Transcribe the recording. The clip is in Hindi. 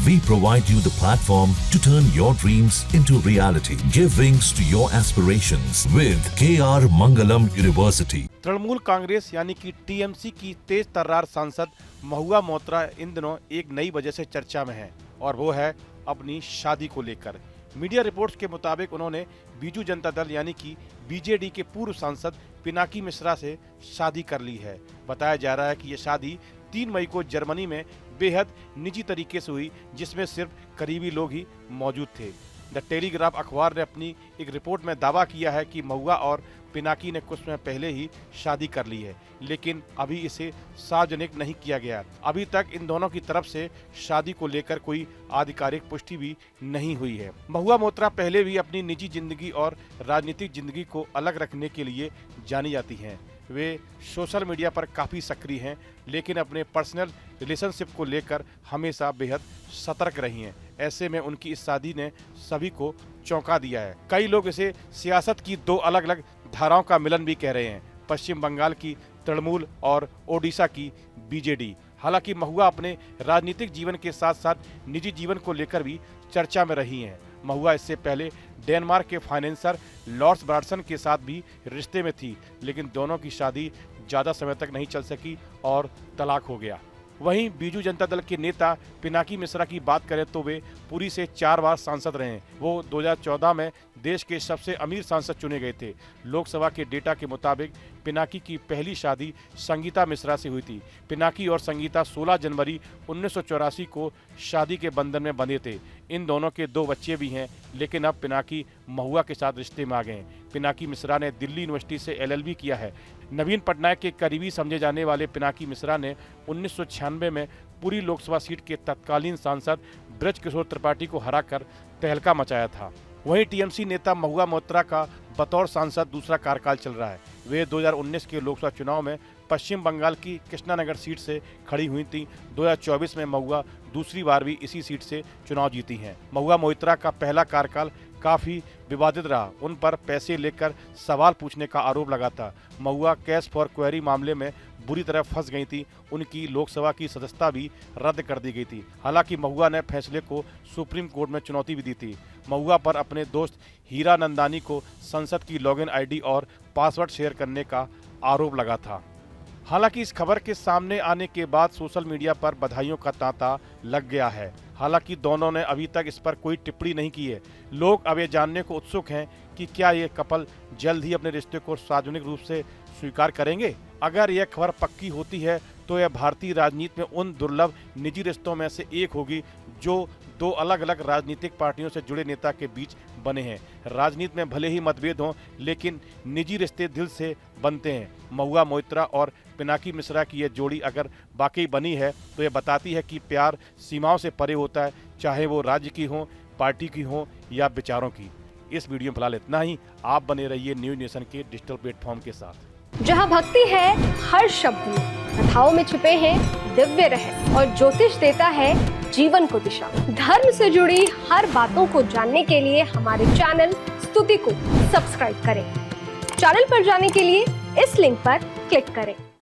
We provide you the platform to turn your dreams into reality. Give wings to your aspirations with KR Mangalam University. Trinamool Congress यानी कि टीएमसी की तेज तर्रार सांसद महुआ मोइत्रा इन दिनों एक नई वजह से चर्चा में है और वो है अपनी शादी को लेकर। मीडिया रिपोर्ट्स के मुताबिक उन्होंने बीजू जनता दल यानी कि बीजेडी के पूर्व सांसद पिनाकी मिश्रा से शादी कर ली है। बताया जा रहा है कि ये शादी 3 मई को जर्मनी में बेहद निजी तरीके से हुई, जिसमें सिर्फ करीबी लोग ही मौजूद थे। द टेलीग्राफ अखबार ने अपनी एक रिपोर्ट में दावा किया है कि महुआ और पिनाकी ने कुछ समय पहले ही शादी कर ली है, लेकिन अभी इसे सार्वजनिक नहीं किया गया। अभी तक इन दोनों की तरफ से शादी को लेकर कोई आधिकारिक पुष्टि भी नहीं हुई है। महुआ मोइत्रा पहले भी अपनी निजी जिंदगी और राजनीतिक जिंदगी को अलग रखने के लिए जानी जाती हैं। वे सोशल मीडिया पर काफ़ी सक्रिय हैं, लेकिन अपने पर्सनल रिलेशनशिप को लेकर हमेशा बेहद सतर्क रही हैं। ऐसे में उनकी इस शादी ने सभी को चौंका दिया है। कई लोग इसे सियासत की 2 अलग अलग धाराओं का मिलन भी कह रहे हैं, पश्चिम बंगाल की तृणमूल और ओडिशा की बीजेडी। हालांकि महुआ अपने राजनीतिक जीवन के साथ साथ निजी जीवन को लेकर भी चर्चा में रही हैं। महुआ इससे पहले डेनमार्क के फाइनेंसर लॉर्स ब्राडसन के साथ भी रिश्ते में थी, लेकिन दोनों की शादी ज़्यादा समय तक नहीं चल सकी और तलाक हो गया। वहीं बीजू जनता दल के नेता पिनाकी मिश्रा की बात करें तो वे पुरी से 4 बार सांसद रहे हैं। वो 2014 में देश के सबसे अमीर सांसद चुने गए थे। लोकसभा के डेटा के मुताबिक पिनाकी की पहली शादी संगीता मिश्रा से हुई थी। पिनाकी और संगीता 16 जनवरी 1984 को शादी के बंधन में बंधे थे। इन दोनों के 2 बच्चे भी हैं, लेकिन अब पिनाकी महुआ के साथ रिश्ते में आ गए हैं। पिनाकी मिश्रा ने दिल्ली यूनिवर्सिटी से LLB किया है। नवीन पटनायक के करीबी समझे जाने वाले पिनाकी मिश्रा ने 1996 में पुरी लोकसभा सीट के तत्कालीन सांसद ब्रज किशोर त्रिपाठी को हराकर तहलका मचाया था। वहीं टीएमसी नेता महुआ मोइत्रा का बतौर सांसद दूसरा कार्यकाल चल रहा है। वे 2019 के लोकसभा चुनाव में पश्चिम बंगाल की कृष्णानगर सीट से खड़ी हुई थी। 2024 में महुआ दूसरी बार भी इसी सीट से चुनाव जीती हैं। महुआ मोइत्रा का पहला कार्यकाल काफ़ी विवादित रहा। उन पर पैसे लेकर सवाल पूछने का आरोप लगा था। महुआ कैश फॉर क्वेरी मामले में बुरी तरह फंस गई थी। उनकी लोकसभा की सदस्यता भी रद्द कर दी गई थी। हालांकि महुआ ने फैसले को सुप्रीम कोर्ट में चुनौती भी दी थी। महुआ पर अपने दोस्त हीरा नंदानी को संसद की लॉगिन ID और पासवर्ड शेयर करने का आरोप लगा था। हालांकि इस खबर के सामने आने के बाद सोशल मीडिया पर बधाइयों का तांता लग गया है। हालांकि दोनों ने अभी तक इस पर कोई टिप्पणी नहीं की है। लोग अब ये जानने को उत्सुक हैं कि क्या ये कपल जल्द ही अपने रिश्ते को सार्वजनिक रूप से स्वीकार करेंगे। अगर यह खबर पक्की होती है तो यह भारतीय राजनीति में उन दुर्लभ निजी रिश्तों में से एक होगी जो 2 अलग अलग राजनीतिक पार्टियों से जुड़े नेता के बीच बने हैं। राजनीति में भले ही मतभेद हों, लेकिन निजी रिश्ते दिल से बनते हैं। महुआ मोइत्रा और पिनाकी मिश्रा की यह जोड़ी अगर वाकई बनी है तो यह बताती है कि प्यार सीमाओं से परे होता है, चाहे वो राज्य की हो, पार्टी की हो या विचारों की। इस वीडियो में फिलहाल इतना ही। आप बने रहिए न्यूज नेशन के डिजिटल प्लेटफॉर्म के साथ। जहां भक्ति है हर शब्द में, कथाओं में छिपे हैं दिव्य रहस्य और ज्योतिष देता है जीवन को दिशा। धर्म से जुड़ी हर बातों को जानने के लिए हमारे चैनल स्तुति को सब्सक्राइब करें। चैनल पर जाने के लिए इस लिंक पर क्लिक करें।